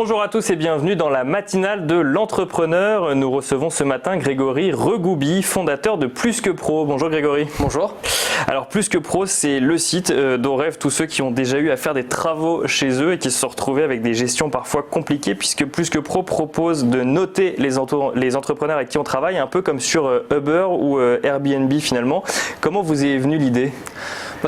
Bonjour à tous et bienvenue dans la matinale de l'entrepreneur. Nous recevons ce matin Grégory Regoubi, fondateur de Plus que Pro. Bonjour Grégory. Bonjour. Alors Plus que Pro, c'est le site dont rêvent tous ceux qui ont déjà eu à faire des travaux chez eux et qui se sont retrouvés avec des gestions parfois compliquées, puisque Plus que Pro propose de noter les entrepreneurs avec qui on travaille, un peu comme sur Uber ou Airbnb finalement. Comment vous est venue l'idée ?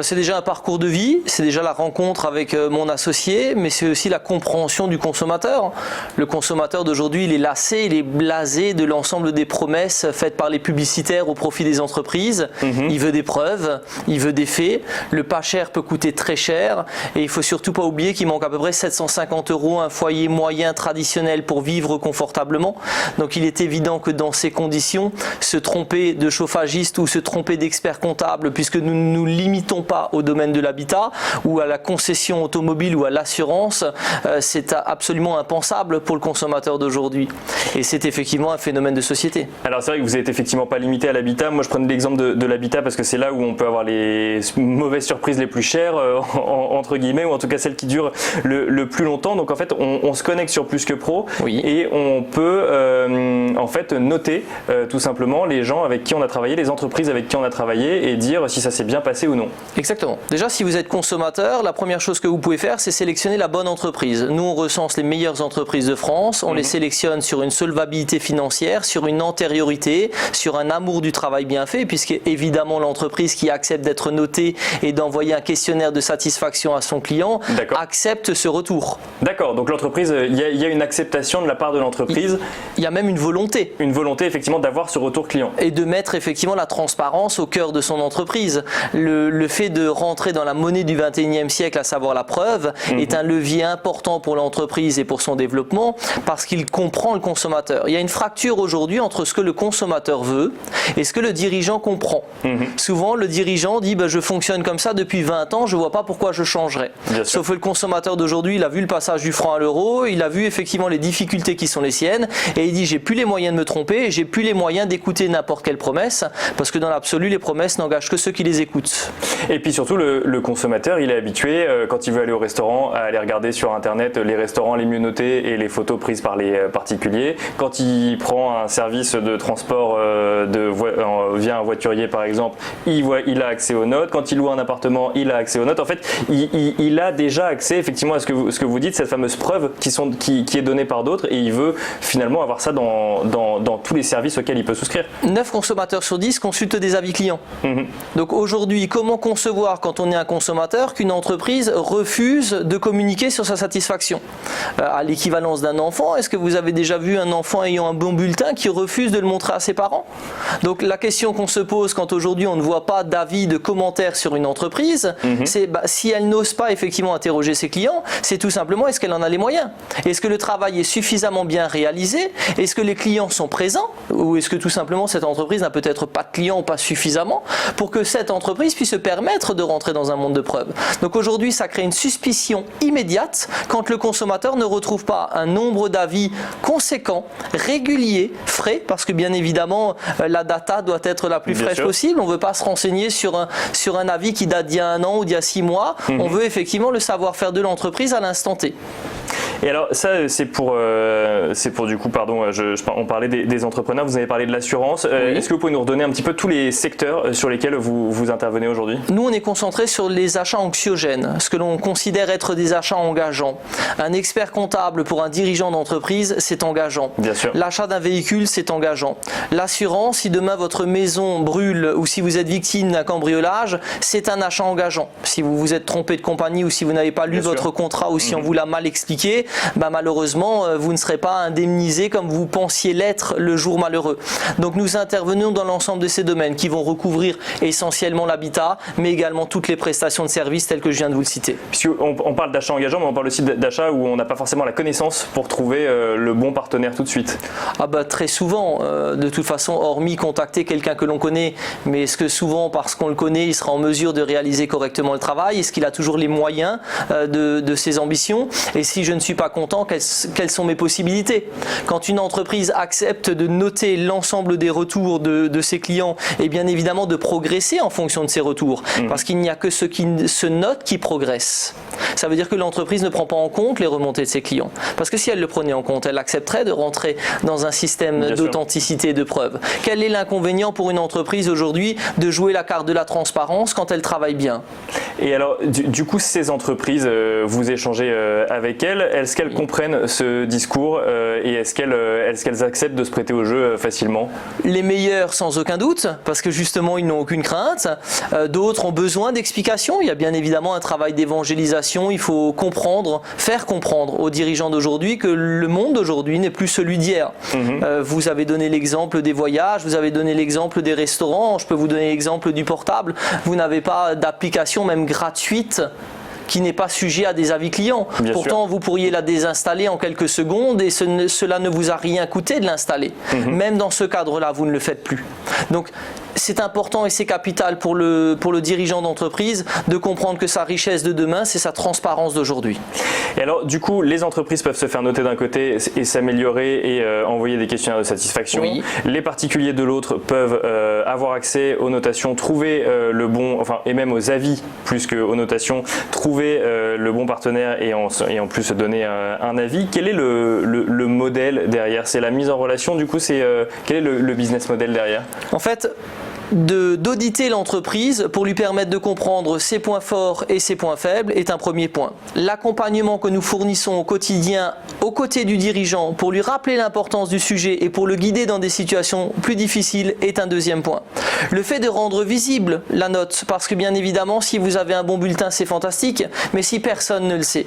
C'est déjà un parcours de vie, c'est déjà la rencontre avec mon associé, mais c'est aussi la compréhension du consommateur. Le consommateur d'aujourd'hui, il est lassé, il est blasé de l'ensemble des promesses faites par les publicitaires au profit des entreprises. Il veut des preuves, il veut des faits. Le pas cher peut coûter très cher et il ne faut surtout pas oublier qu'il manque à peu près 750 € un foyer moyen traditionnel pour vivre confortablement. Donc il est évident que dans ces conditions, se tromper de chauffagiste ou se tromper d'expert comptable, puisque nous ne nous limitons pas au domaine de l'habitat ou à la concession automobile ou à l'assurance, c'est absolument impensable pour le consommateur d'aujourd'hui. Et c'est effectivement un phénomène de société. Alors c'est vrai que vous n'êtes effectivement pas limité à l'habitat. Moi je prenais l'exemple de l'habitat parce que c'est là où on peut avoir les mauvaises surprises les plus chères, entre guillemets, ou en tout cas celles qui durent le plus longtemps. Donc en fait on se connecte sur Plus que Pro, oui, et on peut en fait noter tout simplement les gens avec qui on a travaillé, les entreprises avec qui on a travaillé et dire si ça s'est bien passé ou non. Exactement. Déjà, si vous êtes consommateur, la première chose que vous pouvez faire, c'est sélectionner la bonne entreprise. Nous, on recense les meilleures entreprises de France, on les sélectionne sur une solvabilité financière, sur une antériorité, sur un amour du travail bien fait, puisque évidemment l'entreprise qui accepte d'être notée et d'envoyer un questionnaire de satisfaction à son client accepte ce retour. D'accord, donc l'entreprise, il y a une acceptation de la part de l'entreprise. Il y a même une volonté. Une volonté effectivement d'avoir ce retour client. Et de mettre effectivement la transparence au cœur de son entreprise. Le fait de rentrer dans la monnaie du 21e siècle, à savoir la preuve, est un levier important pour l'entreprise et pour son développement parce qu'il comprend le consommateur. Il y a une fracture aujourd'hui entre ce que le consommateur veut et ce que le dirigeant comprend. Souvent, le dirigeant dit je fonctionne comme ça depuis 20 ans, je ne vois pas pourquoi je changerais. Sauf que le consommateur d'aujourd'hui, il a vu le passage du franc à l'euro, il a vu effectivement les difficultés qui sont les siennes et il dit j'ai plus les moyens de me tromper et j'ai plus les moyens d'écouter n'importe quelle promesse parce que dans l'absolu, les promesses n'engagent que ceux qui les écoutent. Et puis surtout, le consommateur, il est habitué, quand il veut aller au restaurant, à aller regarder sur Internet les restaurants les mieux notés et les photos prises par les particuliers. Quand il prend un service de transport via un voiturier, par exemple, il a accès aux notes. Quand il loue un appartement, il a accès aux notes. En fait, il a déjà accès effectivement à ce que vous dites, cette fameuse preuve qui est donnée par d'autres et il veut finalement avoir ça dans tous les services auxquels il peut souscrire. 9 consommateurs sur 10 consultent des avis clients. Donc aujourd'hui, comment concevoir quand on est un consommateur qu'une entreprise refuse de communiquer sur sa satisfaction? À l'équivalence d'un enfant, est-ce que vous avez déjà vu un enfant ayant un bon bulletin qui refuse de le montrer à ses parents? Donc la question qu'on se pose quand aujourd'hui on ne voit pas d'avis, de commentaires sur une entreprise, c'est si elle n'ose pas effectivement interroger ses clients, c'est tout simplement est-ce qu'elle en a les moyens? Est-ce que le travail est suffisamment bien réalisé? Est-ce que les clients sont présents? Ou est-ce que tout simplement cette entreprise n'a peut-être pas de clients ou pas suffisamment pour que cette entreprise puisse se permettre de rentrer dans un monde de preuves? Donc aujourd'hui, ça crée une suspicion immédiate quand le consommateur ne retrouve pas un nombre d'avis conséquent, régulier, frais, parce que bien évidemment, la data doit être la plus fraîche possible. On ne veut pas se renseigner sur un avis qui date d'il y a 1 an ou d'il y a 6 mois. On veut effectivement le savoir-faire de l'entreprise à l'instant T. Et alors ça c'est pour du coup on parlait des entrepreneurs, vous avez parlé de l'assurance. Est-ce que vous pouvez nous redonner un petit peu tous les secteurs sur lesquels vous intervenez aujourd'hui? Nous on est concentré sur les achats anxiogènes, ce que l'on considère être des achats engageants. Un expert comptable pour un dirigeant d'entreprise, c'est engageant. Bien sûr. L'achat d'un véhicule, c'est engageant. L'assurance, si demain votre maison brûle ou si vous êtes victime d'un cambriolage, c'est un achat engageant. Si vous vous êtes trompé de compagnie ou si vous n'avez pas lu votre contrat ou si on vous l'a mal expliqué, malheureusement, vous ne serez pas indemnisé comme vous pensiez l'être le jour malheureux. Donc nous intervenons dans l'ensemble de ces domaines qui vont recouvrir essentiellement l'habitat, mais également toutes les prestations de services telles que je viens de vous le citer. Puisqu'on parle d'achat engageant, mais on parle aussi d'achat où on n'a pas forcément la connaissance pour trouver le bon partenaire tout de suite. Très souvent, de toute façon, hormis contacter quelqu'un que l'on connaît, mais est-ce que souvent, parce qu'on le connaît, il sera en mesure de réaliser correctement le travail? Est-ce qu'il a toujours les moyens de ses ambitions? Et si je ne suis pas content, quelles sont mes possibilités? Quand une entreprise accepte de noter l'ensemble des retours de ses clients et bien évidemment de progresser en fonction de ces retours, parce qu'il n'y a que ceux qui se notent qui progressent. Ça veut dire que l'entreprise ne prend pas en compte les remontées de ses clients. Parce que si elle le prenait en compte, elle accepterait de rentrer dans un système d'authenticité et de preuve. Quel est l'inconvénient pour une entreprise aujourd'hui de jouer la carte de la transparence quand elle travaille bien? Et alors, du coup, ces entreprises, vous échangez avec elles, est-ce qu'elles comprennent ce discours et est-ce qu'elles acceptent de se prêter au jeu facilement? Les meilleurs, sans aucun doute, parce que justement, ils n'ont aucune crainte. D'autres ont besoin d'explications. Il y a bien évidemment un travail d'évangélisation. Il faut comprendre, faire comprendre aux dirigeants d'aujourd'hui que le monde d'aujourd'hui n'est plus celui d'hier. Vous avez donné l'exemple des voyages, vous avez donné l'exemple des restaurants, je peux vous donner l'exemple du portable. Vous n'avez pas d'application même gratuite qui n'est pas sujet à des avis clients. Pourtant, vous pourriez la désinstaller en quelques secondes et cela ne vous a rien coûté de l'installer. Même dans ce cadre-là, vous ne le faites plus. Donc, c'est important et c'est capital pour le dirigeant d'entreprise de comprendre que sa richesse de demain, c'est sa transparence d'aujourd'hui. Et alors, du coup, les entreprises peuvent se faire noter d'un côté et s'améliorer et envoyer des questionnaires de satisfaction. Oui. Les particuliers de l'autre peuvent avoir accès aux notations, trouver le bon, enfin, et même aux avis plus qu'aux notations, trouver le bon partenaire et en plus donner un avis. Quel est le modèle derrière? C'est la mise en relation, du coup, quel est le business model derrière? En fait, d'auditer l'entreprise pour lui permettre de comprendre ses points forts et ses points faibles est un premier point. L'accompagnement que nous fournissons au quotidien aux côtés du dirigeant pour lui rappeler l'importance du sujet et pour le guider dans des situations plus difficiles est un deuxième point. Le fait de rendre visible la note, parce que bien évidemment si vous avez un bon bulletin c'est fantastique, mais si personne ne le sait.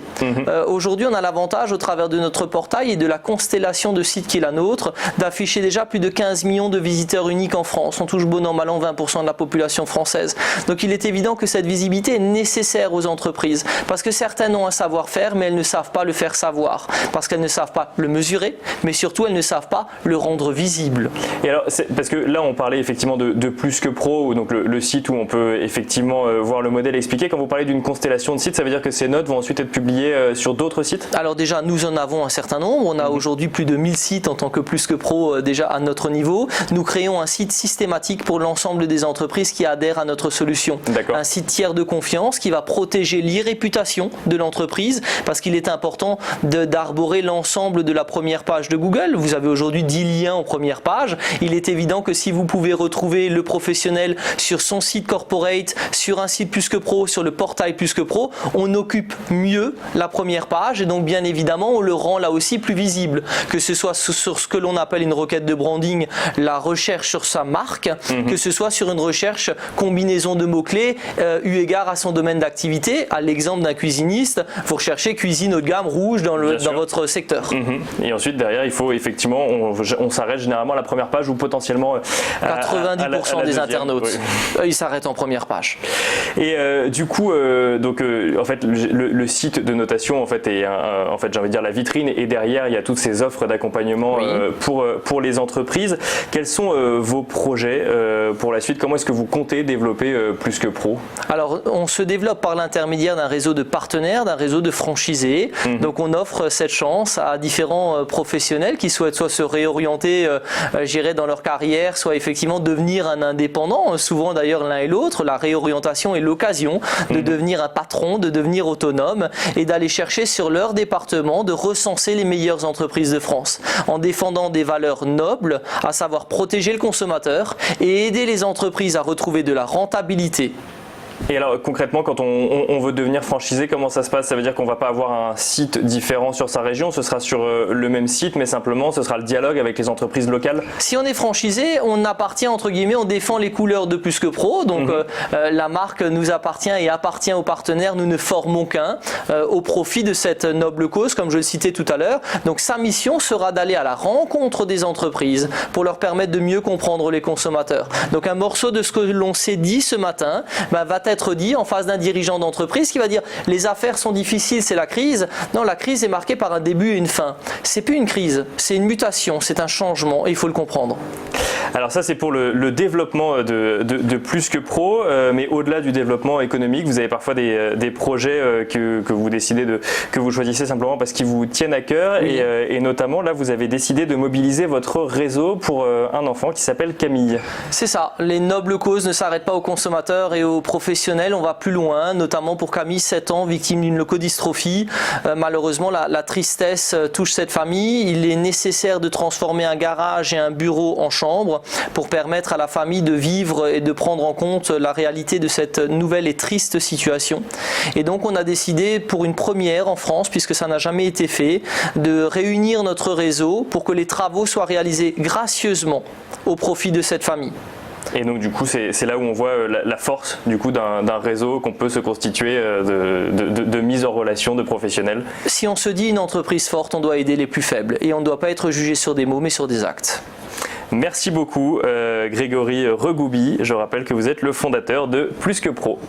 Aujourd'hui on a l'avantage au travers de notre portail et de la constellation de sites qui est la nôtre d'afficher déjà plus de 15 millions de visiteurs uniques en France. On touche bon an mal an 20% de la population française. Donc il est évident que cette visibilité est nécessaire aux entreprises parce que certaines ont un savoir-faire mais elles ne savent pas le faire savoir parce qu'elles ne savent pas le mesurer mais surtout elles ne savent pas le rendre visible. Et alors, parce que là on parlait effectivement de Plus que Pro, donc le site où on peut effectivement voir le modèle expliqué. Quand vous parlez d'une constellation de sites, ça veut dire que ces notes vont ensuite être publiées sur d'autres sites? Alors déjà nous en avons un certain nombre, on a aujourd'hui plus de 1000 sites en tant que Plus que Pro déjà à notre niveau. Nous créons un site systématique pour l'ensemble des entreprises qui adhèrent à notre solution. Un site tiers de confiance qui va protéger l'irréputation de l'entreprise parce qu'il est important d'arborer l'ensemble de la première page de Google. Vous avez aujourd'hui 10 liens en première page. Il est évident que si vous pouvez retrouver le professionnel sur son site corporate, sur un site Plus que Pro, sur le portail Plus que Pro, on occupe mieux la première page et donc bien évidemment on le rend là aussi plus visible. Que ce soit sur ce que l'on appelle une requête de branding, la recherche sur sa marque, que ce soit sur une recherche combinaison de mots-clés eu égard à son domaine d'activité. À l'exemple d'un cuisiniste, vous recherchez cuisine haut de gamme rouge dans votre secteur. Et ensuite derrière il faut effectivement, on s'arrête généralement à la première page ou potentiellement 90% des internautes, ils s'arrêtent en première page. Et du coup, en fait le site de notation en fait est j'ai envie de dire la vitrine et derrière il y a toutes ces offres d'accompagnement pour les entreprises. Quels sont vos projets pour la suite? Comment est-ce que vous comptez développer Plus que Pro? Alors, on se développe par l'intermédiaire d'un réseau de partenaires, d'un réseau de franchisés. Donc, on offre cette chance à différents professionnels qui souhaitent soit se réorienter, dans leur carrière, soit effectivement devenir un indépendant. Souvent, d'ailleurs, l'un et l'autre, la réorientation est l'occasion de devenir un patron, de devenir autonome et d'aller chercher sur leur département de recenser les meilleures entreprises de France en défendant des valeurs nobles, à savoir protéger le consommateur et aider les entreprises à retrouver de la rentabilité. Et alors concrètement, quand on veut devenir franchisé, comment ça se passe? Ça veut dire qu'on ne va pas avoir un site différent sur sa région, ce sera sur le même site, mais simplement ce sera le dialogue avec les entreprises locales? Si on est franchisé, on appartient entre guillemets, on défend les couleurs de Plus que Pro, donc la marque nous appartient et appartient aux partenaires, nous ne formons qu'un au profit de cette noble cause, comme je le citais tout à l'heure. Donc sa mission sera d'aller à la rencontre des entreprises pour leur permettre de mieux comprendre les consommateurs. Donc un morceau de ce que l'on s'est dit ce matin va être dit en face d'un dirigeant d'entreprise qui va dire les affaires sont difficiles, c'est la crise. Non, la crise est marquée par un début et une fin. C'est plus une crise, c'est une mutation, c'est un changement et il faut le comprendre. Alors ça c'est pour le développement de Plus que Pro, mais au-delà du développement économique, vous avez parfois des projets que vous décidez que vous choisissez simplement parce qu'ils vous tiennent à cœur, oui. Et notamment là vous avez décidé de mobiliser votre réseau pour un enfant qui s'appelle Camille. C'est ça, les nobles causes ne s'arrêtent pas aux consommateurs et aux professionnels, on va plus loin, notamment pour Camille, 7 ans, victime d'une leucodystrophie. Malheureusement la tristesse touche cette famille, il est nécessaire de transformer un garage et un bureau en chambre pour permettre à la famille de vivre et de prendre en compte la réalité de cette nouvelle et triste situation. Et donc on a décidé pour une première en France, puisque ça n'a jamais été fait, de réunir notre réseau pour que les travaux soient réalisés gracieusement au profit de cette famille. Et donc du coup c'est là où on voit la force du coup d'un réseau qu'on peut se constituer de mise en relation de professionnels. Si on se dit une entreprise forte, on doit aider les plus faibles et on ne doit pas être jugé sur des mots mais sur des actes. Merci beaucoup Grégory Regoubi, je rappelle que vous êtes le fondateur de Plus que Pro.